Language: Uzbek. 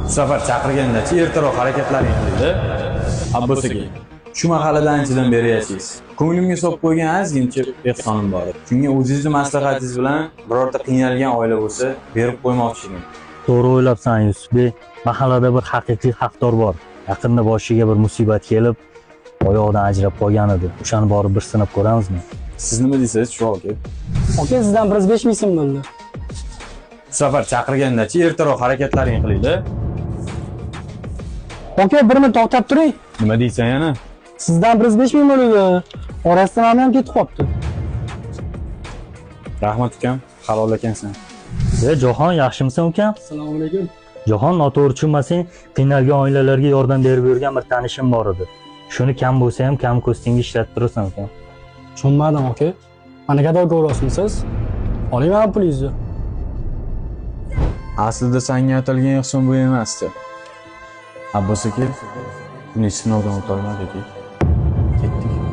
Bu safar chaqirganda-chi ertaroq harakatlaring qildi. Abbos aka, shu mahallada anchadan beri yashaysiz. Ko'nglimga solib qo'ygan ozgincha ehsonim bor. Shunga o'zingizni maslahatingiz bilan birorta qiynalgan oila bo'lsa, berib qo'ymoqchiman. To'g'ri o'ylabsan Yusufbek. Mahallada bir haqiqiy haqdor bor. Yaqinda boshiga bir musibat kelib, oyog'idan ajrab qolgan edi. O'shani borib bir sinab ko'ramizmi? Siz nima deysiz, shu aka? Aka, sizdan 105 ming so'm bo'ldi. Bu safar chaqirganda-chi ertaroq harakatlaring qildi. Aka, bir minut to'xtab turing. Nima deysan yana? Sizdan 105 ming bo'ldi. Orasidan ham ketib qolibdi. Rahmat ukam, halol ekansan. Jahon, yaxshimisan ukam? Assalomu alaykum. Jahon, noto'g'ri tushunmasang, qiynalgan oilalarga yordam berib yurgan bir tanishim bor edi. Shuni kam bo'lsa ham kam ko'stingga ishlatib turasan ukam. Tushunmadim aka. Mana qadar ko'rasizsiz? Oling mana pulingizni. Aslida senga atalgan ehson bu emasdi. Abbos aka, buni sinovdan o'tolmadik. Ketdik.